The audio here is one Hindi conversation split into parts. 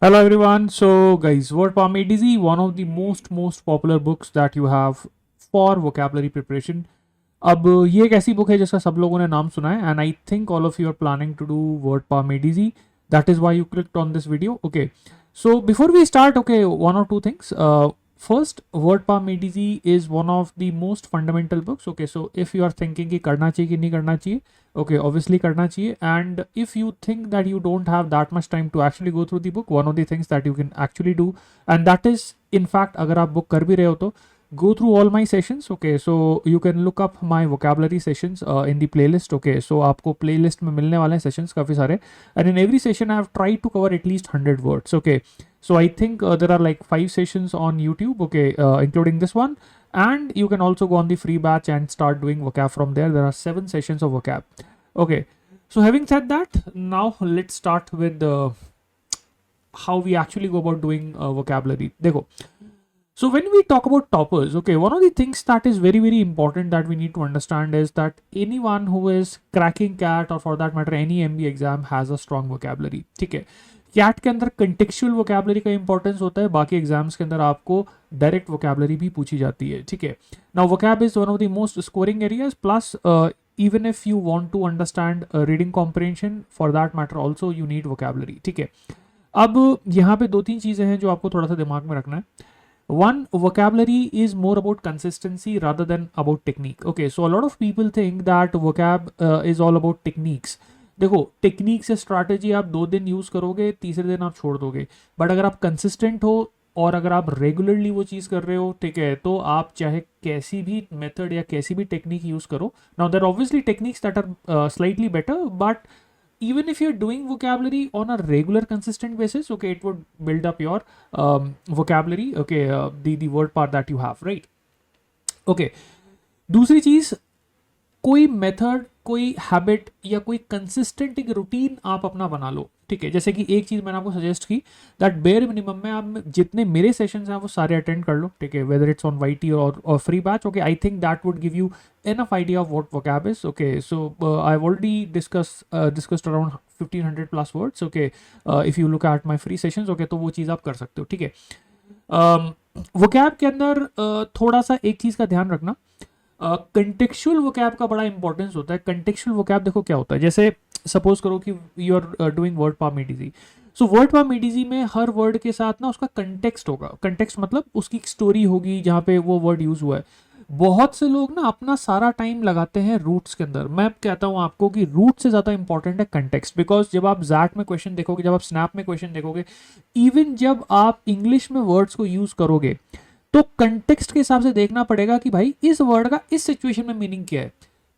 Hello everyone. So guys, Word Palm ADZ, one of the most popular books that you have for vocabulary preparation. अब ये एक ऐसी बुक है जिसका सब लोगों ने नाम सुना है and I think all of you are planning to do word palm made easy. That is why you clicked on this video. Okay, so before we start, okay, one और two things. First, word palm made easy is one of the most fundamental books. Okay, so if you are thinking कि करना चाहिए कि नहीं करना चाहिए, okay, obviously करना चाहिए. And if you think that you don't have that much time to actually go through the book, one of the things that you can actually do, and that is in fact अगर आप book कर भी रहे हो तो go through all my sessions. Okay, so you can look up my vocabulary sessions in the playlist. Okay, so आपको playlist में मिलने वाले हैं sessions काफ़ी सारे, and in every session I have tried to cover at least 100 words. Okay, so I think there are like 5 sessions on YouTube. Okay, including this one, and you can also go on the free batch and start doing vocab from there. There are 7 sessions of vocab. Okay, so having said that, now let's start with how we actually go about doing vocabulary. Dekho, so when we talk about toppers, okay, one of the things that is very important that we need to understand is that anyone who is cracking CAT or for that matter any MB exam has a strong vocabulary. ठीक है, कैट के अंदर कंटेक्चुअल वोकेबलरी का इंपॉर्टेंस होता है, बाकी एग्जाम्स के अंदर आपको डायरेक्ट वोकेबलरी भी पूछी जाती है. ठीक है, now vocab is one of the most scoring areas, plus even if you want to understand reading comprehension, for that matter also you need vocabulary. ठीक है, अब यहाँ पे 2-3 चीज़ें हैं जो आपको थोड़ा सा दिमाग में रखना है. One, vocabulary is more about consistency rather than about technique. Okay, so a lot of people think that vocab is all about techniques. देखो, टेक्निक से स्ट्रैटेजी आप 2 दिन यूज करोगे, तीसरे दिन आप छोड़ दोगे. बट अगर आप कंसिस्टेंट हो और अगर आप रेगुलरली वो चीज़ कर रहे हो, ठीक है, तो आप चाहे कैसी भी मेथड या कैसी भी टेक्निक यूज करो. Now there obviously techniques that are slightly better, but even if you're doing vocabulary on a regular consistent basis, okay, it would build up your vocabulary. Okay, the word part that you have, right? Okay, दूसरी चीज, कोई मेथड, कोई हैबिट या कोई कंसिस्टेंट एक रूटीन आप अपना बना लो. ठीक है, जैसे कि एक चीज मैंने आपको सजेस्ट की दैट बेयर मिनिमम में आप जितने मेरे सेशंस हैं वो सारे अटेंड कर लो. ठीक है, वेदर इट्स ऑन वाईटी और free batch. Okay, I think that would give you enough idea of what vocab is. Okay, so I've already discussed around 1500 plus words. Okay, if you look at my free sessions, okay, तो वो चीज़ आप कर सकते हो. ठीक है, vocab के अंदर थोड़ा सा एक चीज़ का ध्यान रखना, कंटेक्चुअल वोकैब का बड़ा इंपॉर्टेंस होता है. कंटेक्चुअल वोकैब देखो क्या होता है, जैसे सपोज करो कि you are doing Word Power Made Easy. So Word Power Made Easy में हर वर्ड के साथ ना उसका कंटेक्स्ट होगा. कंटेक्स्ट मतलब उसकी एक स्टोरी होगी जहाँ पे वो वर्ड यूज हुआ है. बहुत से लोग ना अपना सारा टाइम लगाते हैं रूट्स के अंदर. मैं कहता हूँ आपको कि रूट से ज़्यादा इंपॉर्टेंट है कंटेक्स्ट, बिकॉज जब आप जैट में क्वेश्चन देखोगे, जब आप स्नैप में क्वेश्चन देखोगे, इवन जब आप इंग्लिश में वर्ड्स को यूज़ करोगे, तो कंटेक्स्ट के हिसाब से देखना पड़ेगा कि भाई इस वर्ड का इस सिचुएशन में मीनिंग क्या है.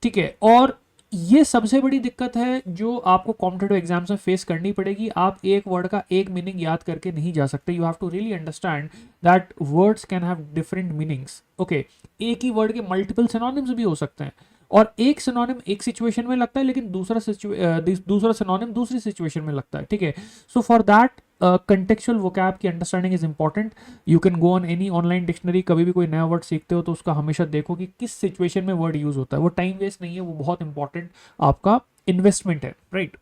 ठीक है, और ये सबसे बड़ी दिक्कत है जो आपको कॉम्पिटिटिव एग्जाम्स में फेस करनी पड़ेगी. आप एक वर्ड का एक मीनिंग याद करके नहीं जा सकते. You have to really understand that words can have different meanings. Okay, एक ही वर्ड के मल्टीपल सिनोनिम्स भी हो सकते हैं, और एक सिनोनिम एक सिचुएशन में लगता है लेकिन दूसरा सिनोनिम दूसरी सिचुएशन में लगता है. ठीक है, so for that contextual vocab की understanding is important. You can go on any online dictionary, कभी भी कोई नया वर्ड सीखते हो तो उसका हमेशा देखो कि किस सिचुएशन में वर्ड यूज होता है. वो टाइम वेस्ट नहीं है, वो बहुत इंपॉर्टेंट आपका इन्वेस्टमेंट है. Right,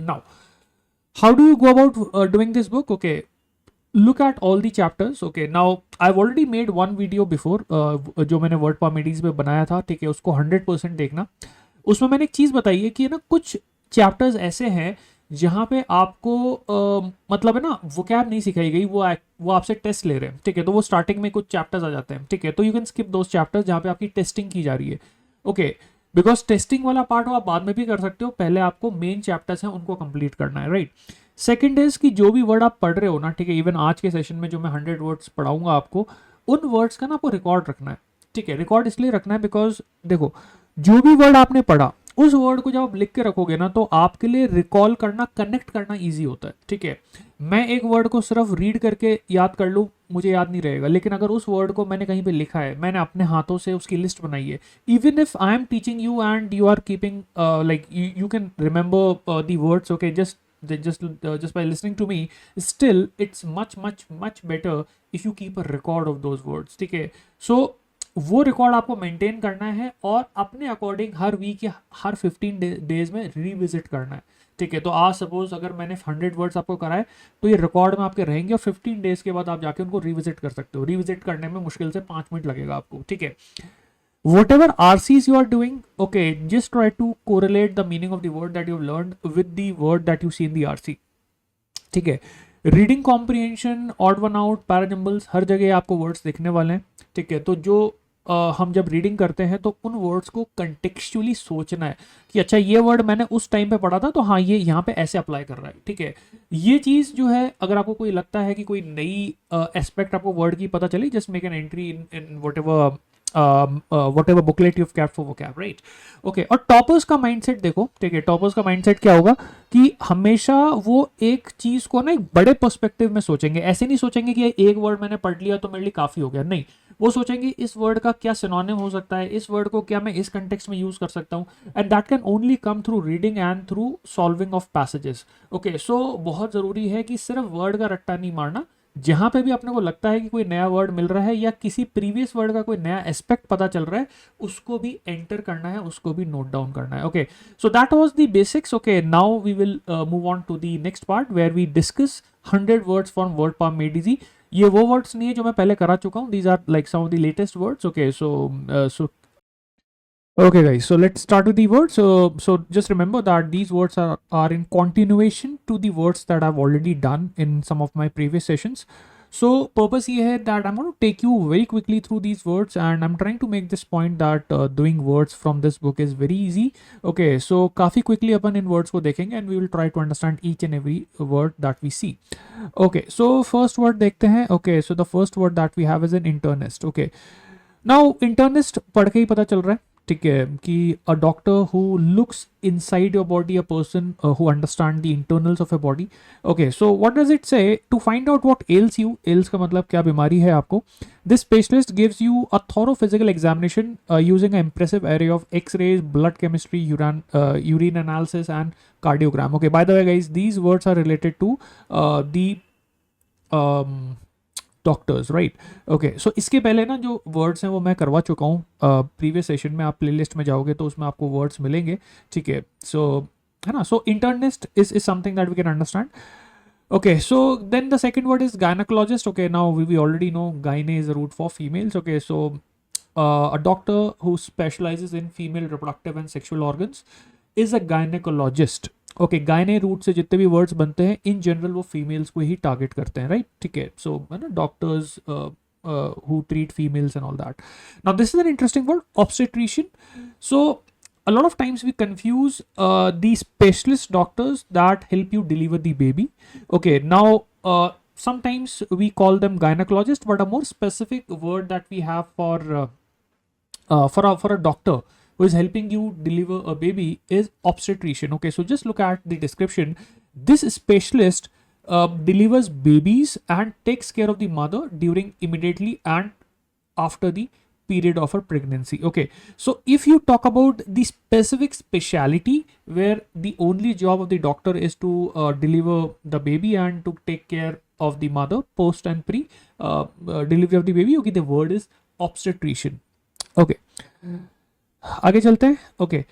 now how do you go about doing this book? Okay, look at all the chapters. Okay, now I've already made one video before, जो मैंने वर्ड पामेडीज में बनाया था. ठीक है, उसको 100% देखना. उसमें मैंने एक चीज़ बताई है कि ना कुछ चैप्टर्स ऐसे हैं जहाँ पे आपको मतलब है ना वोकैब नहीं सिखाई गई, वो आपसे टेस्ट ले रहे हैं. ठीक है, तो वो स्टार्टिंग में कुछ चैप्टर्स आ जाते हैं. ठीक है, तो you can skip those chapters जहाँ पे आपकी टेस्टिंग की जा रही है. ओके, बिकॉज टेस्टिंग वाला पार्ट हो आप बाद में भी कर सकते हो, पहले आपको मेन चैप्टर्स हैं उनको कंप्लीट करना है. राइट, सेकेंड इज कि जो भी वर्ड आप पढ़ रहे हो ना, ठीक है, इवन आज के सेशन में जो मैं 100 वर्ड्स पढ़ाऊंगा आपको, उन वर्ड्स का ना आपको रिकॉर्ड रखना है. ठीक है, रिकॉर्ड इसलिए रखना है बिकॉज देखो, जो भी वर्ड आपने पढ़ा उस वर्ड को जब आप लिख के रखोगे ना तो आपके लिए रिकॉल करना, कनेक्ट करना ईजी होता है. ठीक है, मैं एक वर्ड को सिर्फ रीड करके याद कर लूँ, मुझे याद नहीं रहेगा, लेकिन अगर उस वर्ड को मैंने कहीं पे लिखा है, मैंने अपने हाथों से उसकी लिस्ट बनाई है, even if I am teaching you and you are keeping like you can remember the words. Okay, just by listening to me, still it's much better if you keep a record of those words. ठीक है, so वो रिकॉर्ड आपको मेंटेन करना है और अपने अकॉर्डिंग हर वीक या हर 15 डेज में रिविजिट करना है, ठीक है। तो आज सपोज अगर मैंने 100 वर्ड्स आपको कराए तो ये रिकॉर्ड में आपके रहेंगे और 15 डेज के बाद आप जाके उनको रिविजिट कर सकते हो। रिविजिट करने में मुश्किल से 5 मिनट लगेगा आपको, ठीक है। Whatever RCs you are doing, okay, just try to correlate the meaning of the word that you've learned with the word that you see in the RC, ठीक है। Reading comprehension, odd one out, parajumbles, हर जगह आपको वर्ड्स दिखने वाले हैं, ठीक है। तो जो हम जब रीडिंग करते हैं तो उन वर्ड्स को कंटेक्चुअली सोचना है कि अच्छा ये वर्ड मैंने उस टाइम पे पढ़ा था तो हाँ ये यहाँ पे ऐसे अप्लाई कर रहा है, ठीक है। ये चीज़ जो है अगर आपको कोई लगता है कि कोई नई एस्पेक्ट आपको वर्ड की पता चली, just make an entry in whatever booklet you've kept for vocab, right? Okay, और टॉपर्स का माइंडसेट देखो, ठीक है। टॉपर्स का माइंडसेट क्या होगा कि हमेशा वो एक चीज को ना एक बड़े पर्सपेक्टिव में सोचेंगे। ऐसे नहीं सोचेंगे कि एक वर्ड मैंने पढ़ लिया तो मेरे लिए काफी हो गया, नहीं। वो सोचेंगे इस वर्ड का क्या सिनोनिम हो सकता है, इस वर्ड को क्या मैं इस कंटेक्स्ट में यूज कर सकता हूँ, and that can only come through reading and through solving of passages. Okay, so बहुत जरूरी है कि सिर्फ वर्ड का रट्टा नहीं मारना। जहां पे भी अपने को लगता है कि कोई नया वर्ड मिल रहा है या किसी प्रीवियस वर्ड का कोई नया एस्पेक्ट पता चल रहा है, उसको भी एंटर करना है, उसको भी नोट डाउन करना है। Okay, so that was the basics. Okay, now we will move on to the next part where we discuss 100 words from Word palm Easy. ये वो वर्ड्स नहीं है जो मैं पहले करा चुका हूँ, these are like some of the latest words. Okay, so okay guys, so let's start with the words. So just remember that these words are in continuation to the words that I've already done in some of my previous sessions. So purpose ये है that I'm going to take you very quickly through these words, and I'm trying to make this point that doing words from this book is very easy. Okay, so काफी quickly अपन इन words को देखेंगे and we will try to understand each and every word that we see. Okay, so first word देखते हैं। Okay, so the first word that we have is an internist. Okay, now internist पढ़ के ही पता चल रहा है, ठीक है, कि a doctor who looks inside your body, a person who understand the internals of a body. Okay, so what does it say? To find out what else you, else का मतलब क्या बीमारी है आपको, this specialist gives you a thorough physical examination using a impressive array of x-rays, blood chemistry, urine analysis and cardiogram. Okay, by the way guys, these words are related to the doctors, right. Okay, सो इसके पहले ना जो वर्ड्स हैं वो मैं करवा चुका हूँ प्रीवियस सेशन में। आप प्लेलिस्ट में जाओगे तो उसमें आपको वर्ड्स मिलेंगे, ठीक है। सो है ना, so internist is something that we can understand. Okay, so then the second word is gynecologist. Okay, now we already know gyne is a root for females. Okay, so a doctor who specializes in female reproductive and sexual organs is a gynecologist. Okay, गायने रूट से जितने भी वर्ड्स बनते हैं इन जनरल वो फीमेल्स को ही टारगेट करते हैं, राइट, ठीक है। सो है ना, doctors who treat females and all that. Now this is an interesting word, obstetrician. So a lot of times we confuse the specialist doctors that help you deliver the baby. Okay, now sometimes we call them gynecologist, but a more specific word that we have for a doctor who is helping you deliver a baby is obstetrician. Okay, so just look at the description. This specialist delivers babies and takes care of the mother during, immediately and after the period of her pregnancy. Okay, so if you talk about the specific speciality where the only job of the doctor is to deliver the baby and to take care of the mother post and pre delivery of the baby, okay, the word is obstetrician. Okay, आगे चलते हैं। Okay,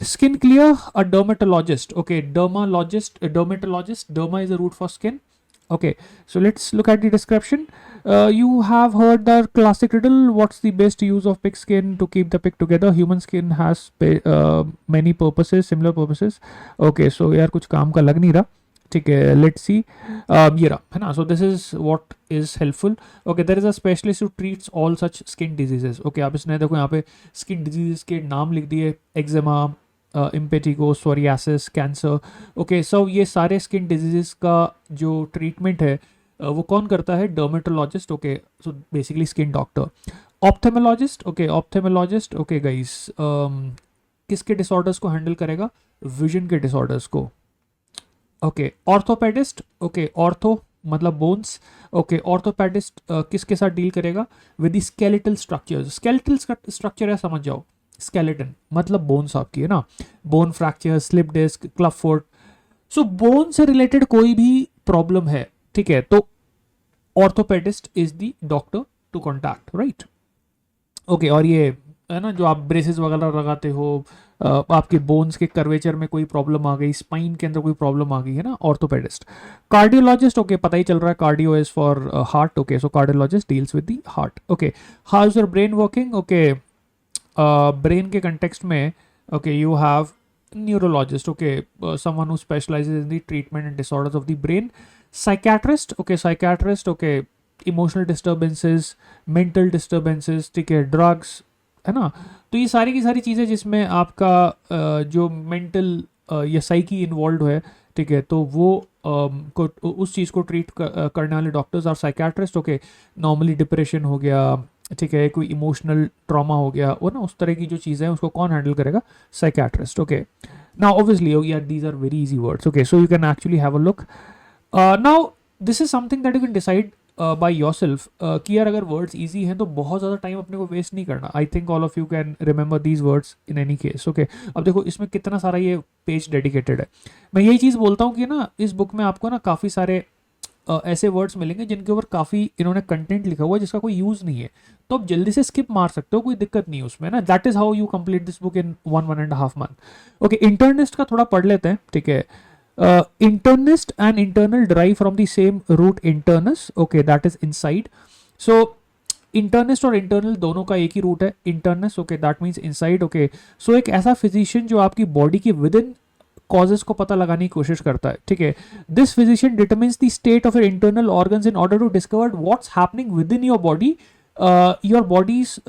skin clear, a dermatologist. Okay, dermatologist, derma is a root for skin. Okay, so let's look at the description. You have heard the classic riddle, what's the best use of pig skin to keep the pig together? Human skin has many purposes, similar purposes. Okay, so यार कुछ काम का लग नहीं रहा, ठीक है। लेट्स सी, ये रहा, है ना। So this is what is helpful. Okay, there is a specialist who treats all such skin diseases. Okay, आप इसने देखो यहाँ पे स्किन डिजीजेस के नाम लिख दिए, eczema, impetigo, psoriasis, cancer. Okay, so ये सारे स्किन डिजीजेस का जो ट्रीटमेंट है वो कौन करता है? Dermatologist. Okay, so basically skin doctor. Ophthalmologist, okay, ophthalmologist, okay guys, किसके डिसऑर्डर्स को हैंडल करेगा? विजन के डिसऑर्डर्स को। ओके, ऑर्थोपेडिस्ट, ओके, ऑर्थो मतलब बोन्स। ओके, ऑर्थोपेडिस्ट किसके साथ डील करेगा? With the skeletal structures. Skeletal structure है, समझ जाओ, स्केलेटन मतलब बोन्स आपकी, है ना, bone fracture, slip disc, club foot. So bone से रिलेटेड कोई भी प्रॉब्लम है, ठीक है, तो orthopedist is the doctor to contact, right. Okay और ये है ना जो आप ब्रेसेस वगैरह लगाते हो, आपके बोन्स के कर्वेचर में कोई प्रॉब्लम आ गई, स्पाइन के अंदर कोई प्रॉब्लम आ गई है ना, ऑर्थोपेडिस्ट। कार्डियोलॉजिस्ट, ओके पता ही चल रहा है cardio is for heart, okay so cardiologist deals with the heart. Okay how is your brain working, okay brain के कंटेक्स्ट में okay you have neurologist, okay someone who specializes in the treatment and disorders of the brain। Psychiatrist, okay psychiatrist, okay emotional disturbances, mental disturbances, ठीक है, ड्रग्स, है ना। तो ये सारी की सारी चीज़ें जिसमें आपका जो मेंटल या साइकी इन्वॉल्व है, ठीक है, तो वो को उस चीज़ को ट्रीट करने वाले डॉक्टर्स और साइकेट्रिस्ट। ओके नॉर्मली डिप्रेशन हो गया, ठीक है, कोई इमोशनल ट्रॉमा हो गया, वो ना उस तरह की जो चीज़ें हैं उसको कौन हैंडल करेगा, साइकेट्रिस्ट। ओके नाउ ऑब्वियसली यार these are very easy words, okay so you can actually have a look. Now this is something that you can decide by yourself कि यार अगर वर्ड्स ईजी हैं तो बहुत ज़्यादा टाइम अपने को वेस्ट नहीं करना। आई think all of you can remember these words in any case. Okay अब देखो इसमें कितना सारा ये पेज डेडिकेटेड है। मैं यही चीज़ बोलता हूँ कि ना इस बुक में आपको ना काफ़ी सारे ऐसे वर्ड्स मिलेंगे जिनके ऊपर काफ़ी इन्होंने कंटेंट लिखा हुआ है जिसका कोई यूज़ नहीं है, तो आप जल्दी से स्किप मार सकते हो, कोई दिक्कत नहीं है उसमें ना। That is how you complete this book in 1.5 month. Okay internist का थोड़ा पढ़ लेते हैं, ठीक है। Internist and internal derive from the same root internus, okay that is inside। so internist और internal दोनों का एक ही रूट है, internus, okay that means inside। okay so एक ऐसा फिजिशियन जो आपकी बॉडी की विद इन कॉजेस को पता लगाने की कोशिश करता है, ठीक है। This physician determines the state of your internal organs in order to discover what's happening within your body, your body's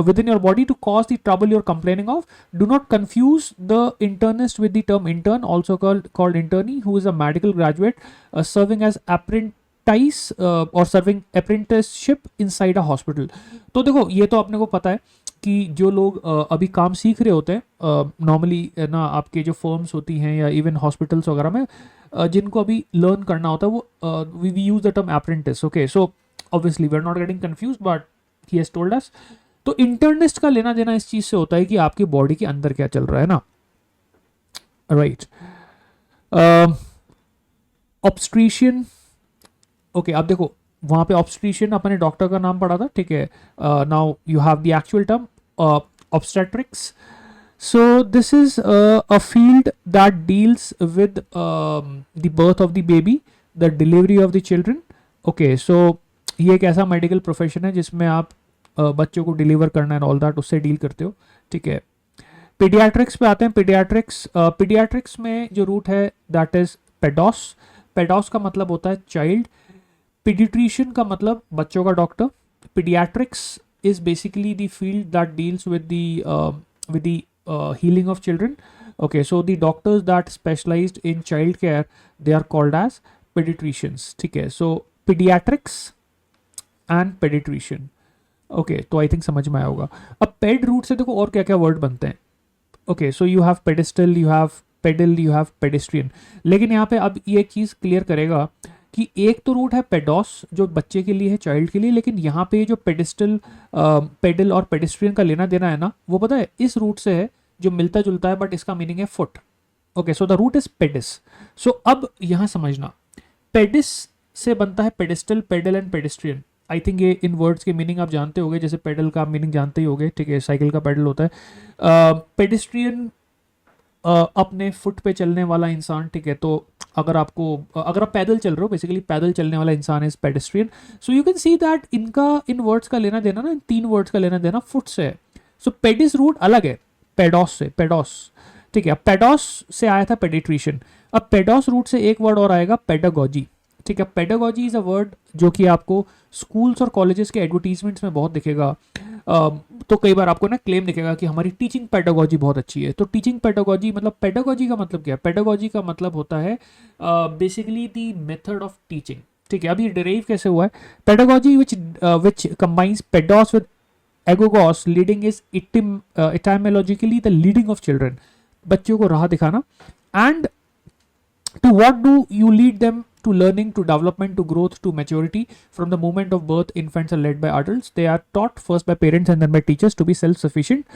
within your body to cause the trouble you're complaining of। Do not confuse the internist with the term intern, also called internee, who is a medical graduate serving as apprentice or serving apprenticeship inside a hospital। तो देखो ये तो आपने को पता है कि जो लोग अभी काम सीख रहे होते हैं नॉर्मली ना आपके जो फर्म्स होती हैं या इवन हॉस्पिटल्स वगैरह में जिनको अभी लर्न करना होता है वो we use the term apprentice. Okay so obviously we are not getting confuse but he has told us. तो इंटरनिस्ट का लेना देना इस चीज से होता है कि आपकी बॉडी के अंदर क्या चल रहा है ना, राइट। ऑब्स्ट्रीशियन, ओके अब देखो वहां पे ऑब्स्ट्रीशियन अपने डॉक्टर का नाम पढ़ा था, ठीक है। Now you have the actual term obstetrics. so this is a field that deals with the birth of the baby, the delivery of the children। okay so ये एक ऐसा मेडिकल प्रोफेशन है जिसमें आप बच्चों को डिलीवर करना है ऑल दैट उससे डील करते हो, ठीक है। पीडियाट्रिक्स पे आते हैं। पीडियाट्रिक्स में जो रूट है दैट इज पेडोस। पेडोस का मतलब होता है चाइल्ड, पीडियाट्रिशियन का मतलब बच्चों का doctor. Paediatrics is basically the field that deals with the healing of children। okay so the doctors that specialized in child care they are called as pediatricians, ठीक है। so pediatrics and pediatrician, okay तो आई थिंक समझ में आया होगा। अब पेड रूट से देखो और क्या क्या वर्ड बनते हैं। Okay so you have pedestal, you have pedal, you have pedestrian. लेकिन यहाँ पे अब ये एक चीज़ क्लियर करेगा कि एक तो रूट है पेडोस जो बच्चे के लिए है, चाइल्ड के लिए, लेकिन यहाँ पे जो पेडिस्टल, पेडल और पेडिस्ट्रियन का लेना देना है ना वो पता है इस रूट से है जो मिलता जुलता है बट इसका मीनिंग है foot. Okay so the root is pedis. So अब यहाँ समझना पेडिस से बनता है pedestal, pedal and pedestrian. I think ये इन वर्ड्स के मीनिंग आप जानते होंगे, जैसे पेडल का मीनिंग जानते ही होंगे, ठीक है, साइकिल का पेडल होता है। पेडिस्ट्रियन अपने फुट पे चलने वाला इंसान, ठीक है। तो अगर आप पैदल चल रहे हो बेसिकली पैदल चलने वाला इंसान is pedestrian. So you can see that इनका इन वर्ड्स का लेना देना ना, इन तीन वर्ड्स का लेना देना फुट से है। सो पेडिस रूट अलग है पेडोस से, पेडोस, ठीक है। पेडोस से आया था पेडिट्रिशियन। अब पेडोस रूट से एक वर्ड और आएगा पेडागोजी, ठीक है। पेडागोजी इज अ वर्ड जो कि आपको स्कूल्स और कॉलेजेस के एडवर्टीजमेंट्स में बहुत दिखेगा। तो कई बार आपको ना क्लेम दिखेगा कि हमारी टीचिंग पेडागोजी बहुत अच्छी है। तो टीचिंग पेडागोजी मतलब पेडागोजी का मतलब क्या है? पेडागोजी का मतलब होता है basically the method of teaching, ठीक है। अब ये डिराइव कैसे हुआ है? Pedagogy which combines paidos with agogos leading is etymologically the leading of children, बच्चों को राह दिखाना। And to what do you lead them? To learning, to development, to growth, to maturity. From the moment of birth, infants are led by adults. They are taught first by parents and then by teachers to be self-sufficient.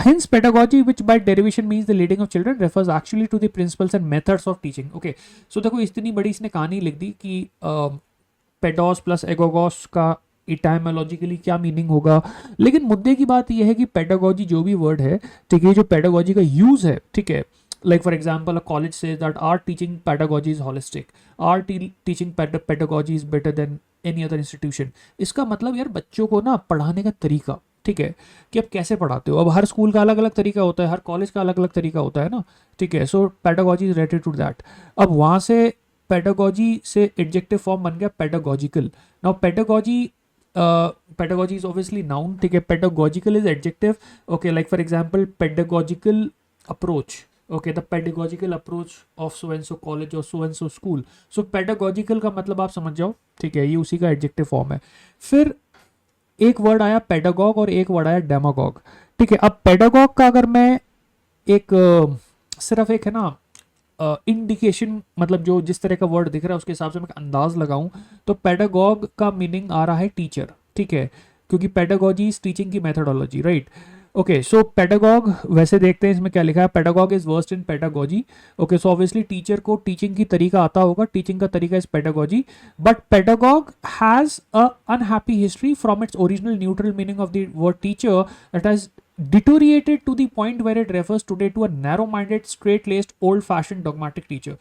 Hence, pedagogy, which by derivation means the leading of children, refers actually to the principles and methods of teaching. Okay, so देखो इतनी बड़ी इसने कहानी लिख दी कि पेडोस प्लस एगोगोस का इटाइमोलॉजिकली क्या मीनिंग होगा, लेकिन मुद्दे की बात यह है कि पेडागोजी जो भी वर्ड है, ठीक है, जो पेडागोजी का यूज है, ठीक है, like for example a college says that our teaching pedagogy is holistic, our teaching pedagogy is better than any other institution। इसका मतलब यार बच्चों को ना पढ़ाने का तरीका, ठीक है, कि आप कैसे पढ़ाते हो। अब हर स्कूल का अलग अलग तरीका होता है, हर कॉलेज का अलग अलग तरीका होता है ना, ठीक है। So pedagogy is related to that. अब वहाँ से पेडागोजी से एडजेक्टिव फॉर्म बन गया pedagogical. Now pedagogy is obviously noun, ठीक है, pedagogical is adjective, okay, like for example pedagogical approach, okay, the pedagogical approach of so and so college or so and so school। so pedagogical का मतलब आप समझ जाओ, ठीक है, ये उसी का एडजेक्टिव फॉर्म है। फिर एक वर्ड आया पेडागॉग और एक वर्ड आया डेमागॉग, ठीक है। अब पेडागॉग का अगर मैं एक सिर्फ एक है ना इंडिकेशन, मतलब जो जिस तरह का वर्ड दिख रहा है उसके हिसाब से मैं अंदाज लगाऊं, तो पेडागॉग का मीनिंग आ रहा है टीचर, ठीक है, क्योंकि पेडागोजी इज टीचिंग की मेथोडोलॉजी, राइट। ओके, सो पेडागॉग वैसे देखते हैं इसमें क्या लिखा है, pedagogue is worst in pedagogy. Okay, so obviously teacher को टीचिंग की तरीका आता होगा, टीचिंग का तरीका is pedagogy, but pedagogue has a unhappy history from its original neutral meaning of the word teacher that has deteriorated to the point where it refers today to a narrow-minded, straight-laced, old-fashioned dogmatic teacher।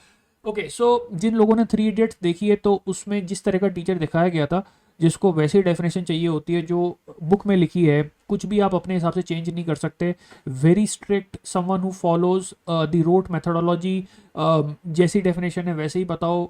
Okay, so जिन लोगों ने थ्री इडियट्स देखी है तो उसमें जिस तरह का टीचर दिखाया गया था, जिसको वैसी डेफिनेशन चाहिए होती है जो बुक में लिखी है, कुछ भी आप अपने हिसाब से चेंज नहीं कर सकते, very strict, someone who follows the rote methodology, जैसी डेफिनेशन है वैसे ही बताओ,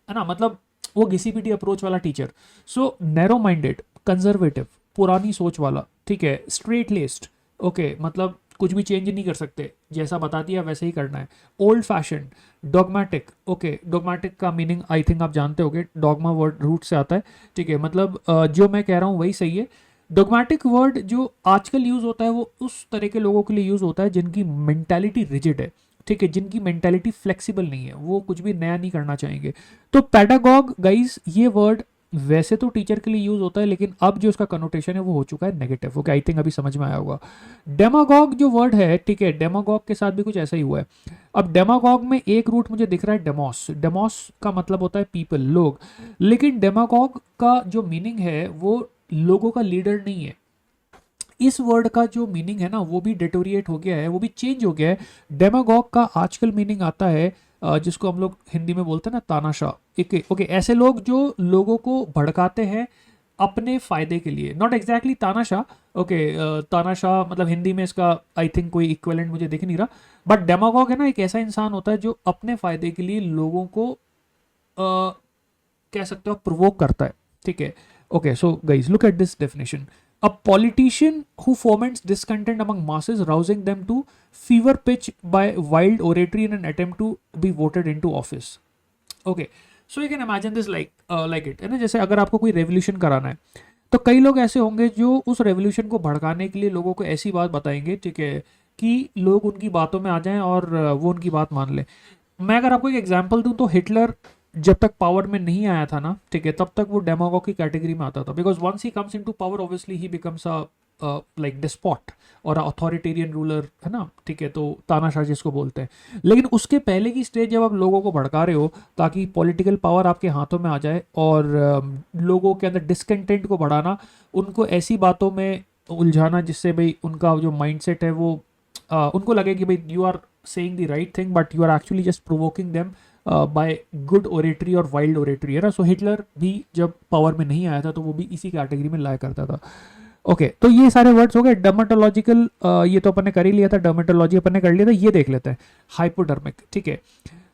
है ना, मतलब वो घिसी-पिटी अप्रोच वाला teacher. So narrow minded, conservative, पुरानी सोच वाला, ठीक है, स्ट्रेट लेस्ड, ओके, मतलब कुछ भी चेंज नहीं कर सकते, जैसा बता दिया वैसे ही करना है। Old fashion, dogmatic, okay, dogmatic का मीनिंग आई थिंक आप जानते होगे, डॉगमा वर्ड रूट से आता है, ठीक है, मतलब जो मैं कह रहा हूँ वही सही है। डॉगमेटिक वर्ड जो आजकल यूज होता है वो उस तरह के लोगों के लिए यूज होता है जिनकी मेंटालिटी रिजिड है, ठीक है, जिनकी मेंटालिटी फ्लेक्सिबल नहीं है, वो कुछ भी नया नहीं करना चाहेंगे। तो पेडागॉग गाइस, ये वर्ड वैसे तो टीचर के लिए यूज होता है, लेकिन अब जो इसका कनोटेशन है वो हो चुका है नेगेटिव। ओके, आई थिंक अभी समझ में आया होगा। डेमागॉग जो वर्ड है, ठीक है, डेमागॉग के साथ भी कुछ ऐसा ही हुआ है। अब डेमागॉग में एक रूट मुझे दिख रहा है डेमोस, डेमोस का मतलब होता है पीपल, लोग, लेकिन डेमागॉग का जो मीनिंग है वो लोगों का लीडर नहीं है। इस वर्ड का जो मीनिंग है ना वो भी डिटोरिएट हो गया है, वो भी चेंज हो गया है। डेमागॉग का आजकल मीनिंग आता है जिसको हम लोग हिंदी में बोलते हैं ना तानाशाह। ओके, ऐसे लोग जो लोगों को भड़काते हैं अपने फायदे के लिए, नॉट एग्जैक्टली तानाशाह। ओके, तानाशाह मतलब हिंदी में इसका आई थिंक कोई इक्विवेलेंट मुझे दिख नहीं रहा, बट डेमागॉग है ना एक ऐसा इंसान होता है जो अपने फायदे के लिए लोगों को कह सकते हो प्रोवोक करता है, ठीक है। Okay, so guys look at this definition, a politician who foments discontent among masses, rousing them to fever pitch by wild oratory in an attempt to be voted into office। okay, so you can imagine this like it है ना, जैसे अगर आपको कोई रेवोल्यूशन कराना है तो कई लोग ऐसे होंगे जो उस रेवोल्यूशन को भड़काने के लिए लोगों को ऐसी बात बताएंगे, ठीक है, कि लोग उनकी बातों में आ जाएं और वो उनकी बात मान लें। मैं अगर आपको एक एग्जांपल दूं तो हिटलर जब तक पावर में नहीं आया था ना, ठीक है, तब तक वो डेमागॉग की कैटेगरी में आता था, because once he comes into power obviously he becomes a like despot और अथॉरिटेरियन रूलर, है ना, ठीक है, तो तानाशाह जिसको बोलते हैं। लेकिन उसके पहले की स्टेज जब आप लोगों को भड़का रहे हो ताकि पॉलिटिकल पावर आपके हाथों में आ जाए और लोगों के अंदर डिसकंटेंट को बढ़ाना, उनको ऐसी बातों में उलझाना जिससे भाई उनका जो माइंडसेट है वो उनको लगे कि भाई you are saying the right thing but you are actually just provoking them by good oratory और वाइल्ड ओरेटरी, है ना। सो हिटलर भी जब पावर में नहीं आया था तो वो भी इसी कैटेगरी में लाया करता था। ओके, तो ये सारे वर्ड्स हो गए। डर्मेटोलॉजिकल ये तो अपन ने कर ही लिया था, डर्मेटोलॉजी अपन ने कर लिया था। ये देख लेते हैं हाइपोडर्मिक, ठीक है।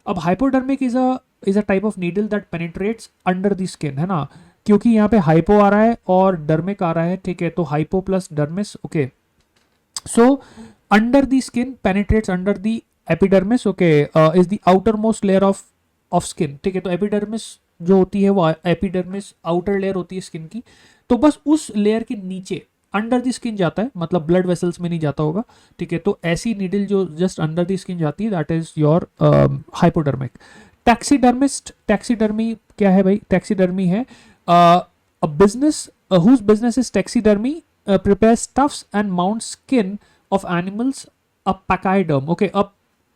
अब hypodermic is a type of needle that penetrates under the skin, है ना, क्योंकि यहाँ पे हाइपो आ रहा है और डर्मिक आ रहा है, ठीक है, तो hypo plus dermis. Okay, so under the skin penetrates under the epidermis, okay, is the outer most layer of skin, ठीक है। तो एपिडर्मिस जो होती है वो एपिडर्मिस आउटर लेयर होती है स्किन की, तो बस उस लेयर के नीचे अंडर द स्किन जाता है, मतलब ब्लड वेसल्स में नहीं जाता होगा, ठीक है। तो ऐसी नीडल जो जस्ट अंडर द स्किन जाती है that is your hypodermic. Taxidermist, taxidermy क्या है भाई? टैक्सीडर्मी है a business whose business is taxidermy prepare stuffs and mount skin of animals a pachyderm. Okay, अब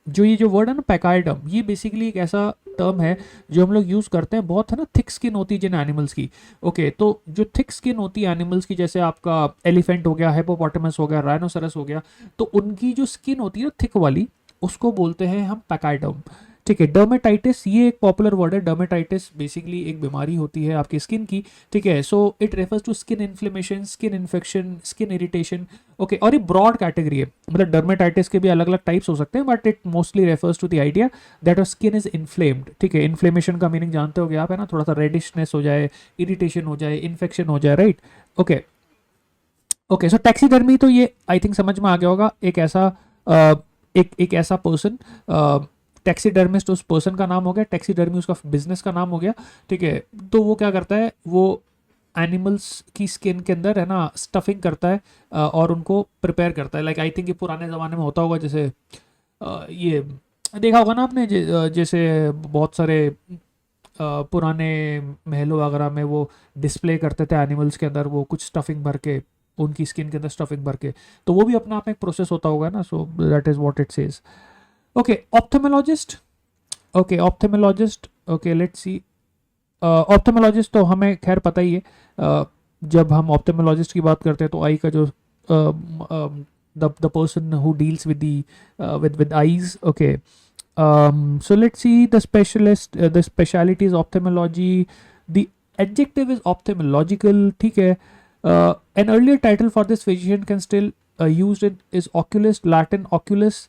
जो ये जो वर्ड है ना पैकाइडर्म, ये बेसिकली एक ऐसा टर्म है जो हम लोग यूज़ करते हैं, बहुत है ना, थिक स्किन होती है जिन एनिमल्स की। ओके, तो जो थिक स्किन होती है एनिमल्स की, जैसे आपका एलिफेंट हो गया, हिपोपोटामस हो गया, राइनोसरस हो गया, तो उनकी जो स्किन होती है थिक वाली, उसको बोलते हैं हम पैकाइडर्म। ठीक है, डर्मेटाइटिस ये एक पॉपुलर वर्ड है। डर्मेटाइटिस बेसिकली एक बीमारी होती है आपकी स्किन की। ठीक है, so it refers to skin inflammation, skin infection, skin irritation. Okay, और ये ब्रॉड कैटेगरी है, मतलब डर्मेटाइटिस के भी अलग अलग टाइप्स हो सकते हैं, but it mostly refers to the idea that your skin is inflamed. ठीक है, इन्फ्लेमेशन का मीनिंग जानते हो आप, है ना, थोड़ा सा रेडिशनेस हो जाए, इरिटेशन हो जाए, इन्फेक्शन हो जाए, राइट। ओके ओके, सो टैक्सीडर्मी तो ये आई थिंक समझ में आ गया होगा, एक ऐसा एक ऐसा पर्सन, टैक्सीडर्मिस्ट उस पर्सन का नाम हो गया, टैक्सीडर्मी उसका बिजनेस का नाम हो गया। ठीक है, तो वो क्या करता है, वो एनिमल्स की स्किन के अंदर, है ना, स्टफिंग करता है और उनको प्रिपेयर करता है। लाइक आई थिंक ये पुराने ज़माने में होता होगा, जैसे ये देखा होगा ना आपने, जैसे बहुत सारे पुराने महलों वगैरह में वो डिस्प्ले करते थे एनिमल्स के अंदर वो कुछ स्टफिंग भर के, उनकी स्किन के अंदर स्टफिंग भर के, तो वो भी अपना आप में एक प्रोसेस होता होगा ना। So that is what it says. Okay, ophthalmologist. Okay, ophthalmologist, okay let's see. Ophthalmologist तो हमें खैर पता ही है, जब हम ऑप्थेमोलॉजिस्ट की बात करते हैं तो आई का जो the person who deals with the with eyes. Okay, so let's see the specialist, the specialty is ophthalmology, the adjective is ophthalmological. ठीक है, an earlier title for this physician can still used in is oculist, Latin oculus.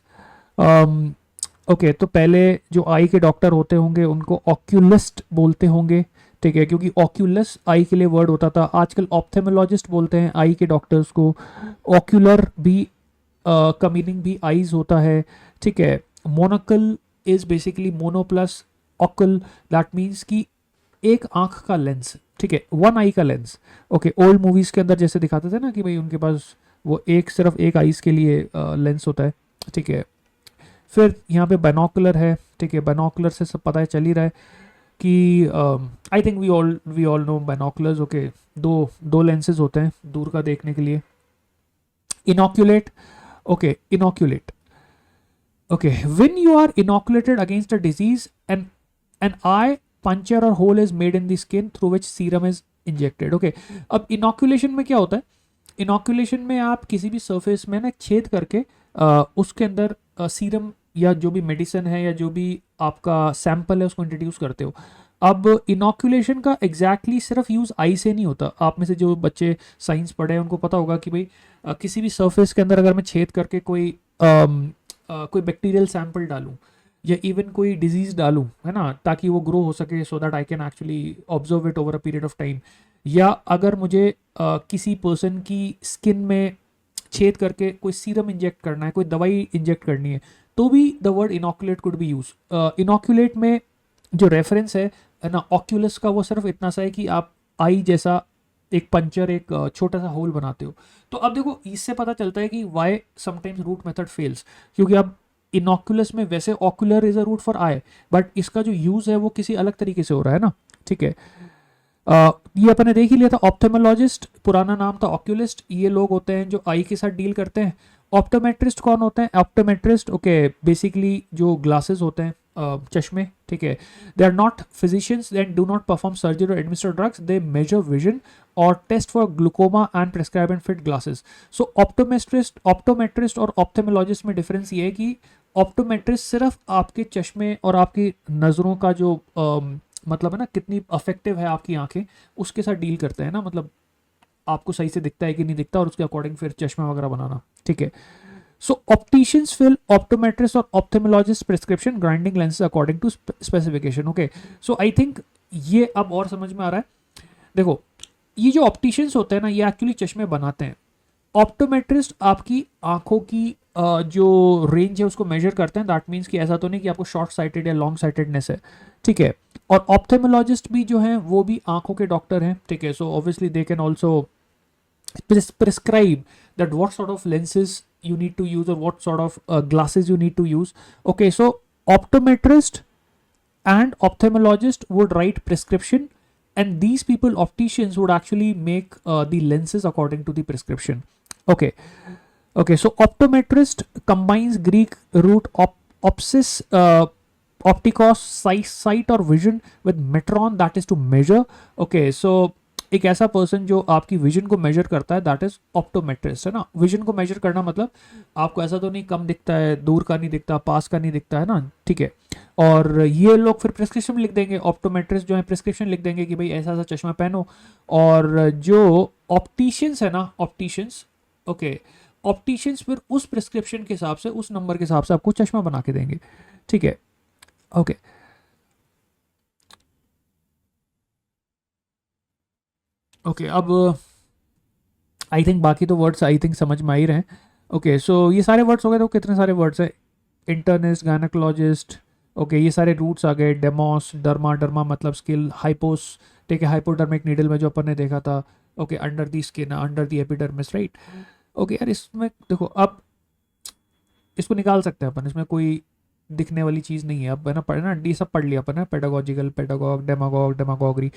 Okay, तो पहले जो आई के डॉक्टर होते होंगे उनको ऑक्यूलिस्ट बोलते होंगे। ठीक है, क्योंकि ऑक्यूलस आई के लिए वर्ड होता था। आजकल ऑप्थेमोलॉजिस्ट बोलते हैं आई के डॉक्टर्स को। ऑक्यूलर भी का मीनिंग भी आईज होता है। ठीक है, monocle is basically mono plus ocle, that means कि एक आंख का लेंस। ठीक है, वन आई का लेंस। ओके, ओल्ड मूवीज के अंदर जैसे दिखाते थे ना कि भाई उनके पास वो एक सिर्फ एक आईज के लिए लेंस होता है। ठीक है, फिर यहाँ पे बाइनोकुलर है। ठीक है, बाइनोकुलर से सब पता है, चल ही रहा है कि I think we all know binoculars. Okay, दो लेंसेज होते हैं दूर का देखने के लिए। Inoculate. Okay, inoculate. Okay, when you are inoculated against a disease and an eye puncture और hole is made in the skin through which serum is injected. Okay, अब इनोक्यूलेशन में क्या होता है, इनोक्यूलेशन में आप किसी भी सरफेस में ना एक छेद करके उसके अंदर सीरम या जो भी मेडिसिन है या जो भी आपका सैंपल है उसको इंट्रोड्यूस करते हो। अब इनोक्यूलेशन का एग्जैक्टली सिर्फ यूज़ आई से नहीं होता। आप में से जो बच्चे साइंस पढ़े हैं उनको पता होगा कि भाई किसी भी सरफेस के अंदर अगर मैं छेद करके कोई बैक्टीरियल सैंपल डालूं या इवन कोई डिजीज डालूं, है ना, ताकि वो ग्रो हो सके, so that I can actually observe it over a period of time, या अगर मुझे किसी पर्सन की स्किन में छेद करके कोई सीरम इंजेक्ट करना है, कोई दवाई इंजेक्ट करनी है, तो भी the word inoculate could be use. Inoculate में जो रेफरेंस है ना ऑक्यूलस का, वो सिर्फ इतना सा है कि आप आई जैसा एक पंचर, एक छोटा सा होल बनाते हो। तो अब देखो इससे पता चलता है कि why sometimes root method fails, क्योंकि अब इनोक्यूलस में वैसे ocular is a root for eye, but इसका जो यूज है वो किसी अलग तरीके से हो रहा है ना। ठीक है, ये अपने देख ही लिया था। ऑप्थेमोलॉजिस्ट पुराना नाम था ऑक्यूलिस्ट, ये लोग होते हैं जो आई के साथ डील करते हैं। ऑप्टोमेट्रिस्ट कौन होते हैं, ऑप्टोमेट्रिस्ट ओके बेसिकली जो ग्लासेस होते हैं, चश्मे। ठीक है, they are not physicians, they do not perform surgery और administer drugs, they measure vision और test for glaucoma and prescribe and fit glasses. So optometrist और ऑप्थेमोलॉजिस्ट में डिफरेंस ये है कि ऑप्टोमेट्रिस्ट सिर्फ आपके चश्मे और आपकी नज़रों का जो मतलब है ना कितनी अफेक्टिव है आपकी आंखें, उसके साथ डील करते हैं ना, मतलब आपको सही से दिखता है कि नहीं दिखता, और उसके अकॉर्डिंग फिर चश्मा वगैरह बनाना। ठीक है, सो ऑप्टिशियंस फिल ऑप्टोमेट्रिस्ट और ophthalmologist prescription grinding lenses according to specification. Okay, so I think ये अब और समझ में आ रहा है। देखो ये जो ऑप्टिशियंस होते हैं ना, ये एक्चुअली चश्मे बनाते हैं। ऑप्टोमेट्रिस्ट आपकी आंखों की जो रेंज है उसको मेजर करते हैं। दैट मीन्स कि ऐसा तो नहीं कि आपको शॉर्ट साइटेड या लॉन्ग साइटेडनेस है। ठीक है, और ऑप्थेमोलॉजिस्ट भी जो हैं वो भी आंखों के डॉक्टर हैं। ठीक है, so obviously they can also prescribe that what sort of lenses you need to use or what sort of glasses you need to use. Okay, so optometrist and ophthalmologist would write prescription, and these people, opticians, would actually make the lenses according to the prescription. Okay, okay, so optometrist combines Greek root opsis optikos sight और vision with metron that is to measure. Okay, so एक ऐसा पर्सन जो आपकी विजन को मेजर करता है दैट इज ऑप्टोमेट्रिस्ट, है ना. विजन को मेजर करना मतलब आपको ऐसा तो नहीं कम दिखता है, दूर का नहीं दिखता, पास का नहीं दिखता, है ना. ठीक है. और ये लोग फिर प्रिस्क्रिप्शन लिख देंगे, ऑप्टोमेट्रिस्ट जो है प्रिस्क्रिप्शन लिख देंगे कि भाई ऐसा ऐसा चश्मा पहनो. और जो ऑप्टिशियंस है ना, ऑप्टिशियंस, ओके, ऑप्टिशियंस फिर उस प्रिस्क्रिप्शन के हिसाब से, उस नंबर के हिसाब से आपको चश्मा बना के देंगे. ठीक है. ओके. ओके, अब आई थिंक बाकी तो वर्ड्स आई थिंक समझ में आ ही रहे हैं. ओके, सो ये सारे वर्ड्स हो गए. तो कितने सारे वर्ड्स है? Internist, gynaecologist. ओके, ये सारे रूट्स आ गए. डेमोस, डर्मा, डर्मा मतलब स्किल, हाइपोस, ठीक है, हाइपोडर्मिक नीडल में जो अपन ने देखा था. Okay, under the skin, under the epidermis, right. Okay यार, इसमें देखो, अब इसको निकाल सकते हैं अपन, इसमें कोई दिखने वाली चीज़ नहीं है. अब है ना, पढ़ना ये सब पढ़ लिया अपन है, पेडागोजिकल, पेडागॉग, डेमागॉग, डेमागोगरी.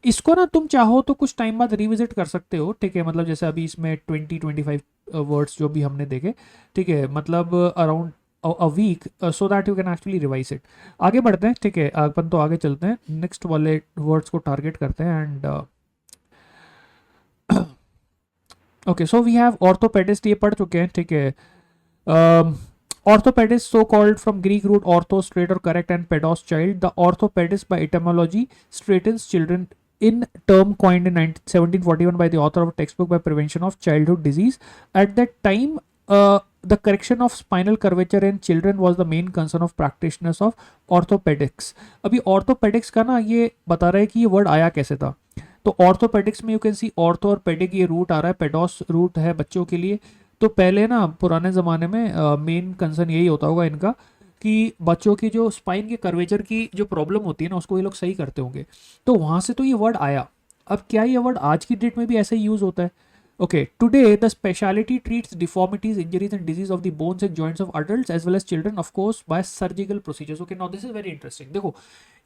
इसको ना तुम चाहो तो कुछ टाइम बाद रिविजिट कर सकते हो. ठीक है, मतलब जैसे अभी इसमें 20-25 वर्ड्स जो भी हमने देखे. ठीक है, मतलब around a week, so that you can actually revise it. आगे बढ़ते हैं. ठीक है, अपन तो आगे चलते हैं, नेक्स्ट वाले वर्ड्स को टारगेट करते हैं. And okay, so we have orthopedist, ये पढ़ चुके हैं. ठीक है. Orthopedist, so called from Greek root ortho, straight or correct, and pedos, child. The orthopedist by etymology straightens children, in term coined in 1741 by the author of a textbook by prevention of childhood disease. At that time, the correction of spinal curvature in children was the main concern of practitioners of orthopedics. अभी orthopedics का ना ये बता रहा है कि ये वर्ड आया कैसे था. तो ऑर्थोपेडिक्स में यू कैन सी ऑर्थो और पेडिक, ये रूट आ रहा है, पेडोस रूट है बच्चों के लिए. तो पहले ना पुराने ज़माने में मेन कंसर्न यही होता होगा इनका कि बच्चों की जो स्पाइन के कर्वेचर की जो प्रॉब्लम होती है ना, उसको ये लोग सही करते होंगे. तो वहाँ से तो ये वर्ड आया. अब क्या ये वर्ड आज की डेट में भी ऐसे ही यूज़ होता है? Okay, today the speciality treats deformities, injuries and disease of the bones and joints of adults as well as children, of course by surgical procedures. Okay, now this is very interesting. देखो,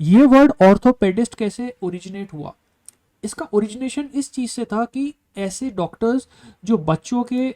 ये वर्ड ऑर्थोपेडिस्ट कैसे ओरिजिनेट हुआ. इसका ओरिजिनेशन इस चीज़ से था कि ऐसे डॉक्टर्स जो बच्चों के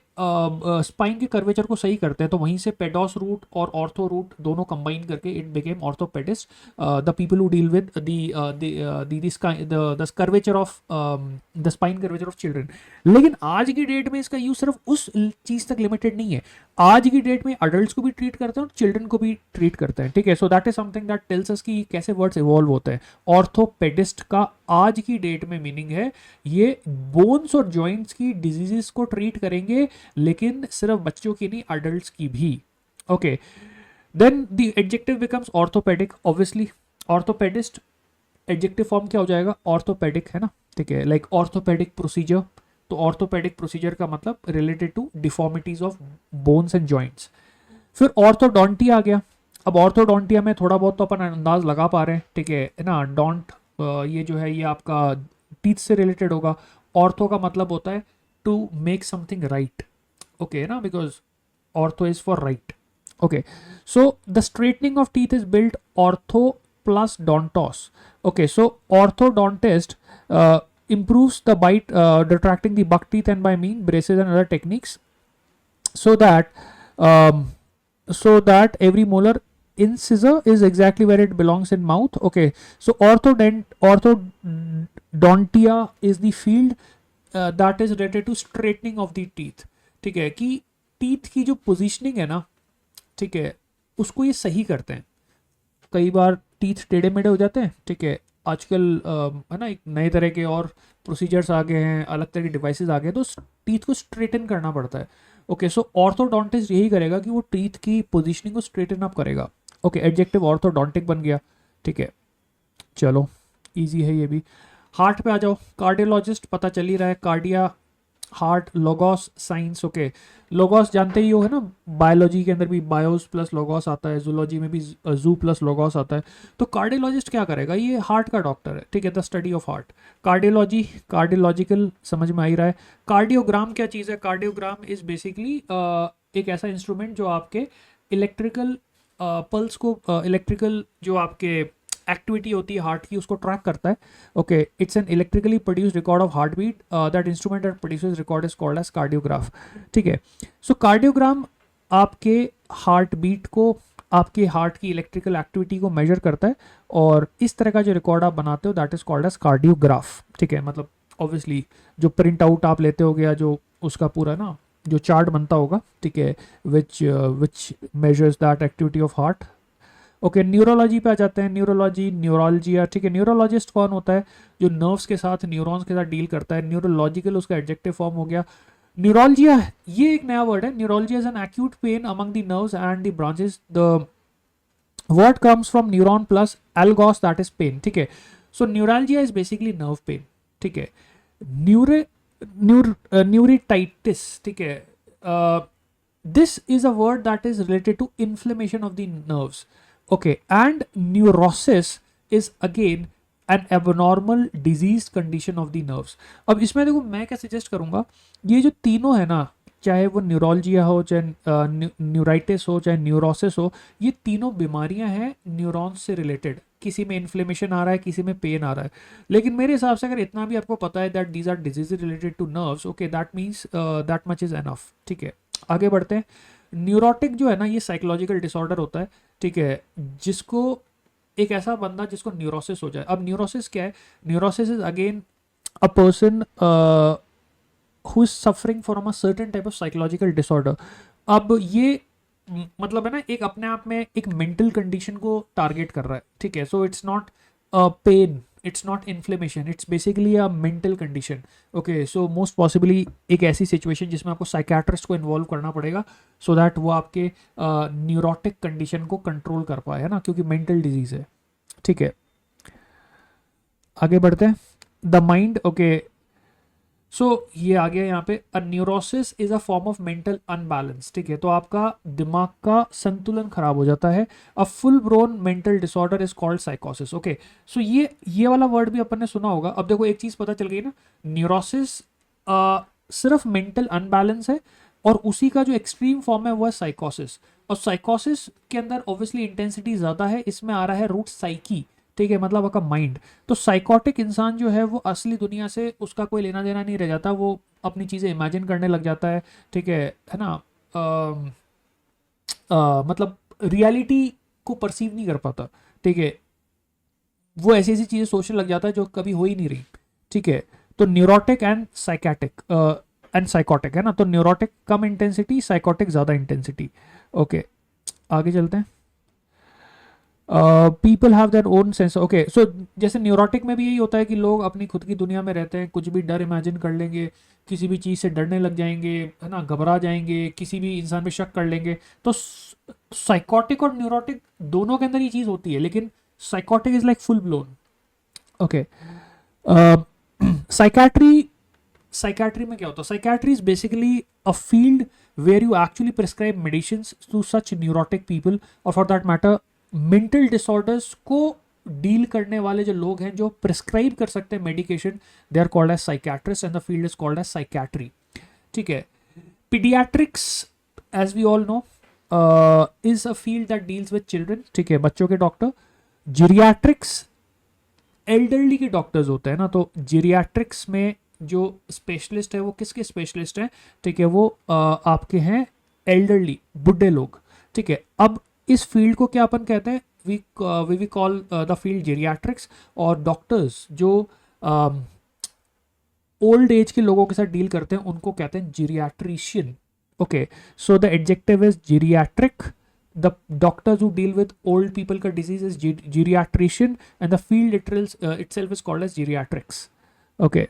स्पाइन के कर्वेचर को सही करते हैं, तो वहीं से पेडोस रूट और ऑर्थो रूट दोनों कंबाइन करके it became orthopedist, the people who deal with the curvature of the spine curvature of children. लेकिन आज की डेट में इसका यूज सिर्फ उस चीज़ तक लिमिटेड नहीं है. आज की डेट में अडल्ट्स को भी ट्रीट करते हैं और चिल्ड्रन को भी ट्रीट करते हैं. ठीक है, सो that is something that tells us कि कैसे वर्ड्स इवॉल्व होते हैं. ऑर्थोपेडिस्ट का आज की डेट में मीनिंग है ये बोन्स और जॉइंट्स की डिजीजेस को ट्रीट करेंगे, लेकिन सिर्फ बच्चों की नहीं, अडल्ट्स की भी. Okay, then the adjective becomes orthopedic. Obviously orthopedist adjective form क्या हो जाएगा? ऑर्थोपेडिक, है ना. ठीक है, लाइक ऑर्थोपेडिक प्रोसीजर. तो ऑर्थोपेडिक प्रोसीजर का मतलब related to deformities of bones and joints. फिर ऑर्थोडोंटी आ गया. अब ऑर्थोडोंटिया में थोड़ा बहुत तो अपन अंदाज लगा पा रहे हैं. ठीक है ना. डोंट, ये जो है ये आपका टीथ से रिलेटेड होगा. ऑर्थो का मतलब होता है to make something right. Okay ना, because ortho is for right. Okay, so the straightening of teeth is built ortho plus dontos. Okay, so orthodontist improves the bite, retracting the buck teeth, and by mean braces and other techniques, so that every molar incisor is exactly where it belongs in mouth. Okay, so orthodontia is the field that is related to straightening of the teeth. ठीक है, कि टीथ की जो पोजीशनिंग है ना, ठीक है, उसको ये सही करते हैं. कई बार टीथ टेढ़े मेढ़े हो जाते हैं. ठीक है, आजकल है ना, एक नए तरह के और प्रोसीजर्स आ गए हैं, अलग तरह के डिवाइसेस आ गए, तो टीथ को स्ट्रेटन करना पड़ता है. ओके, सो ऑर्थोडोंटिस्ट यही करेगा कि वो टीथ की पोजीशनिंग को स्ट्रेटन अप करेगा. ओके, एडजेक्टिव ऑर्थोडोंटिक बन गया. ठीक है, चलो इजी है ये भी. हार्ट पे आ जाओ. कार्डियोलॉजिस्ट पता चल ही रहा है, cardia, heart, logos, science. Okay, logos जानते ही हो, है ना. बायोलॉजी के अंदर भी बायोस प्लस लोगोस आता है, जूलॉजी में भी जू प्लस लोगोस आता है. तो कार्डियोलॉजिस्ट क्या करेगा? ये हार्ट का डॉक्टर है. ठीक है, the study of heart. Cardiology, cardiological समझ में आ ही रहा है. कार्डियोग्राम क्या चीज़ है? कार्डियोग्राम इज बेसिकली एक ऐसा इंस्ट्रूमेंट जो आपके इलेक्ट्रिकल पल्स को, इलेक्ट्रिकल जो आपके एक्टिविटी होती है हार्ट की, उसको ट्रैक करता है. Okay, it's an electrically produced record of heart beat. That instrument that produces record is called as cardiograph. ठीक है, सो कार्डियोग्राम आपके हार्ट बीट को आपके हार्ट की इलेक्ट्रिकल एक्टिविटी को मेजर करता है, और इस तरह का जो रिकॉर्ड आप बनाते हो that is called as cardiograph. ठीक है, मतलब ऑब्वियसली जो प्रिंट आउट आप लेते हो या जो उसका पूरा ना जो चार्ट बनता होगा, ठीक है, विच measures that activity of heart. Okay, neurology पे आ जाते हैं। न्यूरोलॉजी, न्यूरोलजिया, ठीक है। न्यूरोलॉजिस्ट कौन होता है? जो नर्व्स के साथ, न्यूरॉन्स के साथ डील करता है। न्यूरोलॉजिकल उसका एडजेक्टिव फॉर्म हो गया। न्यूरोलजिया, ये एक नया वर्ड है। Neuralgia is an acute pain among the nerves and the branches. The word comes from neuron plus algos that is pain. ठीक है, so neuralgia is basically nerve pain. ठीक है, न्यूरे न्यूरिटाइटिस, ठीक है, this is a word that is related to inflammation of the nerves. Okay, and neurosis is again an abnormal diseased condition of the nerves. अब इसमें देखो मैं क्या सजेस्ट करूंगा, ये जो तीनों है ना, चाहे वो न्यूरोलजिया हो, चाहे न्यूराइटिस हो, चाहे न्यूरोसिस हो, ये तीनों बीमारियां हैं न्यूरॉन्स से रिलेटेड। किसी में इन्फ्लेमेशन आ रहा है, किसी में पेन आ रहा है, लेकिन मेरे हिसाब से अगर इतना भी आपको पता है that these are disease related to nerves, okay, that means that much is enough. ठीक है, आगे बढ़ते हैं। न्यूरोटिक जो है ना, ये साइकोलॉजिकल डिसऑर्डर होता है, ठीक है, जिसको एक ऐसा बंदा जिसको न्यूरोसिस हो जाए। अब न्यूरोसिस क्या है? Neurosis is again a person who is suffering from a certain type of psychological disorder. अब ये मतलब है ना, एक अपने आप में एक मेंटल कंडीशन को टारगेट कर रहा है। ठीक है, so it's not pain, it's not inflammation, it's basically a mental condition. Okay, so most possibly एक ऐसी सिचुएशन जिसमें आपको साइकेट्रिस्ट को इन्वॉल्व करना पड़ेगा सो दैट वो आपके न्यूरोटिक कंडीशन को कंट्रोल कर पाए, है ना, क्योंकि मेंटल डिजीज है। ठीक है, आगे बढ़ते हैं। द माइंड, ओके, सो ये आ गया यहाँ पे। A neurosis is a form of mental unbalance. ठीक है, तो आपका दिमाग का संतुलन खराब हो जाता है। A full blown mental disorder is called साइकोसिस। ओके, सो ये वाला वर्ड भी अपन ने सुना होगा। अब देखो एक चीज पता चल गई ना, न्यूरोसिस सिर्फ मेंटल अनबैलेंस है, और उसी का जो एक्सट्रीम फॉर्म है वो है साइकोसिस। और साइकोसिस के अंदर ऑब्वियसली इंटेंसिटी ज्यादा है, इसमें आ रहा है रूट साइकी। ठीक है, मतलब आपका माइंड। तो साइकोटिक इंसान जो है वो असली दुनिया से उसका कोई लेना देना नहीं रह जाता, वो अपनी चीज़ें इमेजिन करने लग जाता है है ना, मतलब रियलिटी को परसीव नहीं कर पाता। ठीक है, वो ऐसी ऐसी चीज़ें सोचने लग जाता है जो कभी हो ही नहीं रही। ठीक है, तो neurotic and psychiatric and psychotic है ना, तो न्यूरोटिक कम इंटेंसिटी, साइकोटिक ज़्यादा इंटेंसिटी। ओके, आगे चलते हैं। People have their own sense. Okay, so जैसे न्यूरोटिक में भी यही होता है कि लोग अपनी खुद की दुनिया में रहते हैं, कुछ भी डर इमेजिन कर लेंगे, किसी भी चीज़ से डरने लग जाएंगे, है ना, घबरा जाएंगे, किसी भी इंसान पे शक कर लेंगे। तो साइकोटिक और न्यूरोटिक दोनों के अंदर ये चीज़ होती है, लेकिन psychotic is like full blown. Okay, psychiatry, psychiatry में क्या होता है? Psychiatry is basically a field where you actually prescribe medicine to such neurotic people, और for that matter mental disorders को डील करने वाले जो लोग हैं जो प्रिस्क्राइब कर सकते हैं medication, they are called as psychiatrist and the field is called as psychiatry. ठीक है, pediatrics as we all know is a field that deals with children. ठीक है, बच्चों के डॉक्टर। जीरियाट्रिक्स एल्डरली के डॉक्टर्स होते हैं ना, तो जीरियाट्रिक्स में जो स्पेशलिस्ट है वो किसके स्पेशलिस्ट हैं? ठीक है, वो आपके हैं एल्डरली, बुढ़े लोग। ठीक है, अब इस फील्ड को क्या अपन कहते हैं? We call the field geriatrics. और डॉक्टर्स जो ओल्ड एज के लोगों के साथ डील करते हैं उनको कहते हैं geriatrician. Okay, so the adjective is geriatric. The doctors who deal with old people का disease is geriatrician, and the field itself is called as geriatrics. Okay,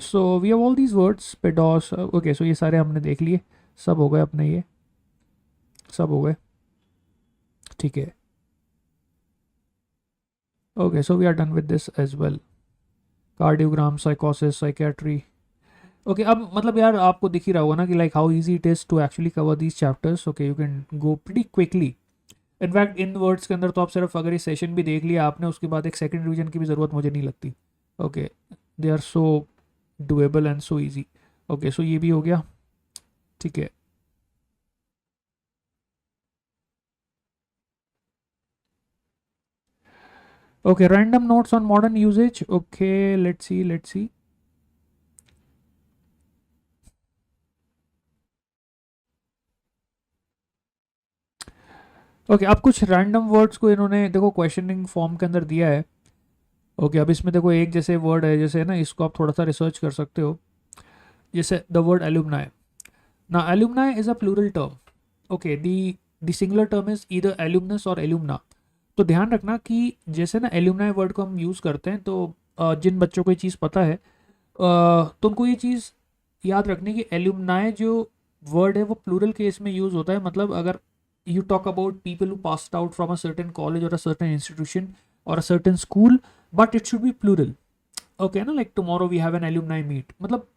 so we have all these words, pedos, okay, so ये सारे हमने देख लिए, सब हो गए अपने, ये सब हो गए। ठीक है, okay, so we are done with this as well. Cardiogram, psychosis, psychiatry. Okay, अब मतलब यार आपको दिख ही रहा होगा ना कि like how easy it is to actually cover these chapters. Okay, you can go pretty quickly. In fact in words के अंदर तो आप सिर्फ अगर ये सेशन भी देख लिया आपने, उसके बाद एक सेकंड रिवीजन की भी ज़रूरत मुझे नहीं लगती। Okay, they are so doable and so easy. Okay, so ये भी हो गया। ठीक है, okay, random notes on modern usages. Okay, let's see, let's see. Okay, अब कुछ रैंडम वर्ड्स को इन्होंने देखो क्वेश्चनिंग फॉर्म के अंदर दिया है। ओके, अब इसमें देखो एक जैसे वर्ड है, जैसे ना इसको आप थोड़ा सा रिसर्च कर सकते हो, जैसे द वर्ड एलुमनाई। ना alumni is a plural term. Okay, the singular term is either alumnus और एलुमना। तो ध्यान रखना कि जैसे ना एलुमनाई वर्ड को हम यूज़ करते हैं, तो जिन बच्चों को ये चीज़ पता है, तो उनको ये चीज़ याद रखनी कि एलुमनाई जो वर्ड है वो प्लूरल केस में यूज़ होता है। मतलब अगर you talk about people who passed out from a certain college और अ सर्टेन इंस्टीट्यूशन और a certain school, but it should be plural. Okay ना, like tomorrow we have an alumni meet, मतलब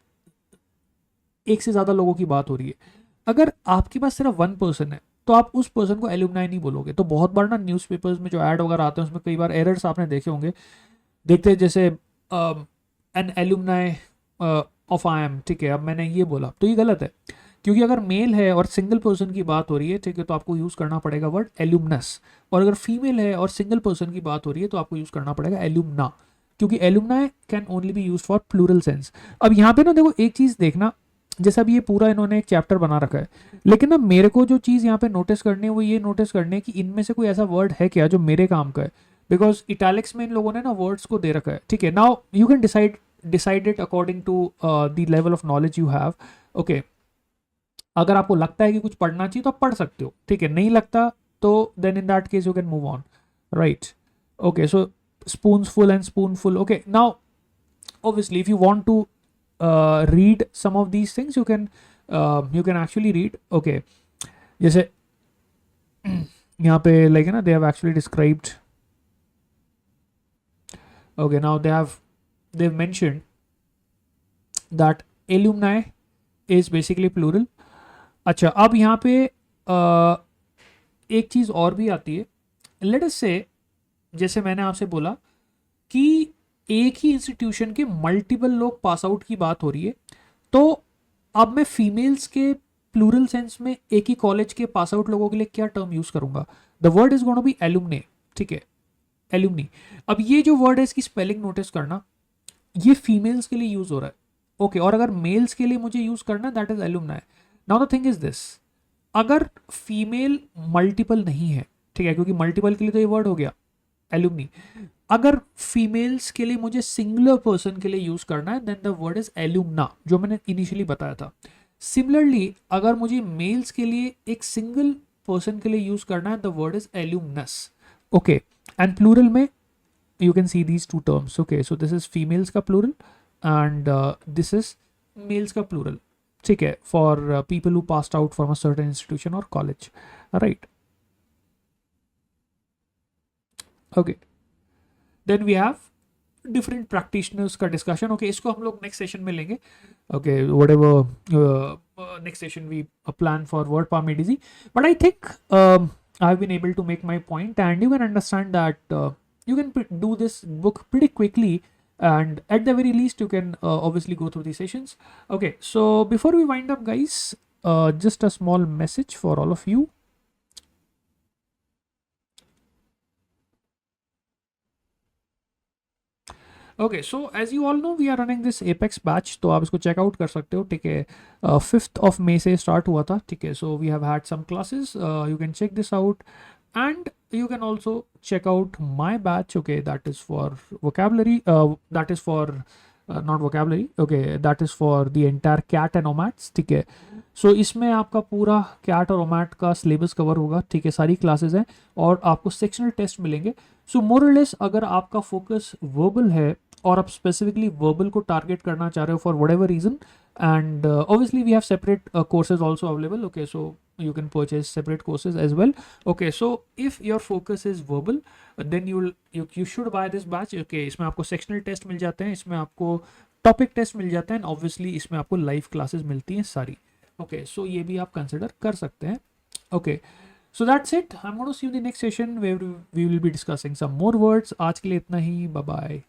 एक से ज़्यादा लोगों की बात हो रही है। अगर आपके पास सिर्फ वन पर्सन है तो आप उस पर्सन को एलुमनाई नहीं बोलोगे। तो बहुत बार ना न्यूज़पेपर्स में जो ऐड वगैरह आते हैं उसमें कई बार एरर्स आपने देखे होंगे, देखते हैं जैसे an alumni of I M, ठीक है, अब मैंने ये बोला तो ये गलत है, क्योंकि अगर मेल है और सिंगल पर्सन की बात हो रही है, ठीक है, तो आपको यूज़ करना पड़ेगा वर्ड एलुमनस। और अगर फीमेल है और सिंगल पर्सन की बात हो रही है तो आपको यूज़ करना पड़ेगा एलुमना, क्योंकि alumni can only be use for plural sense. अब यहाँ पे ना देखो एक चीज़ देखना, जैसे अभी ये पूरा इन्होंने एक चैप्टर बना रखा है, लेकिन ना मेरे को जो चीज़ यहाँ पे नोटिस करनी है वो ये नोटिस करनी है कि इनमें से कोई ऐसा वर्ड है क्या जो मेरे काम का है। बिकॉज इटैलिक्स में इन लोगों ने ना वर्ड्स को दे रखा है, ठीक है। Now you can decide it according to the level of knowledge you have. Okay, अगर आपको लगता है कि कुछ पढ़ना चाहिए तो आप पढ़ सकते हो, ठीक है, नहीं लगता तो then in that case you can move on, right. Okay, so spoonful and spoonful. Okay, now obviously if you want to read some of these things, you can actually read. Okay, जैसे यहाँ पे like ना they have actually described. Okay, now they've mentioned that alumni is basically plural. अच्छा, अब यहाँ पे एक चीज़ और भी आती है। लेट अस से, जैसे मैंने आपसे बोला कि एक ही इंस्टीट्यूशन के मल्टीपल लोग पास आउट की बात हो रही है, तो अब मैं फीमेल्स के प्लूरल सेंस में एक ही कॉलेज के पास आउट लोगों के लिए क्या टर्म यूज करूंगा? The word is gonna be alumnae, ठीक है, एलुमनी। अब ये जो वर्ड है इसकी स्पेलिंग नोटिस करना, ये फीमेल्स के लिए यूज हो रहा है, ओके, और अगर मेल्स के लिए मुझे यूज करना है that is alumni. Now the thing is this, अगर फीमेल मल्टीपल नहीं है, ठीक है, क्योंकि मल्टीपल के लिए तो ये वर्ड हो गया एलुमनी, अगर फीमेल्स के लिए मुझे सिंगुलर पर्सन के लिए यूज करना है then the word is alumna, जो मैंने इनिशियली बताया था। सिमिलरली अगर मुझे मेल्स के लिए एक सिंगल पर्सन के लिए यूज करना है the word is alumnus, okay. And plural में you can see these two terms, okay, so this is females का plural and this is males का plural, ठीक है, for people who passed out from a certain institution or college, right? Okay, then we have different practitioners का discussion, okay, इसको हम लोग next session में लेंगे, okay, whatever next session we plan for word palm ADZ, but I think I've been able to make my point and you can understand that you can do this book pretty quickly, and at the very least you can obviously go through these sessions. Okay, so before we wind up guys, just a small message for all of you. Okay, so as you all know we are running this apex batch, तो आप इसको चेकआउट कर सकते हो, ठीक है, 5th of May से स्टार्ट हुआ था, ठीक है, so we have had some classes, you can check this out and you can also check out my batch, okay, that is for vocabulary, that is for not vocabulary, okay, that is for the entire cat and omats, ठीक है। सो इसमें आपका पूरा कैट और ओमैट का सिलेबस कवर होगा, ठीक है, सारी क्लासेस हैं और आपको सेक्शनल टेस्ट मिलेंगे। सो मोर और लेस अगर आपका फोकस वर्बल है और आप स्पेसिफिकली वर्बल को टारगेट करना चाह रहे हो for whatever reason, and obviously we have separate courses also available, okay, so you can purchase separate courses as well, okay, so if your focus is verbal then you should buy this batch, okay, इसमें आपको sectional test मिल जाते हैं, इसमें आपको topic test मिल जाते हैं, obviously इसमें आपको live classes मिलती हैं सारी, okay, so ये भी आप consider कर सकते हैं, okay, so that's it, I'm going to see you in the next session where we will be discussing some more words। आज के लिए इतना ही, bye bye।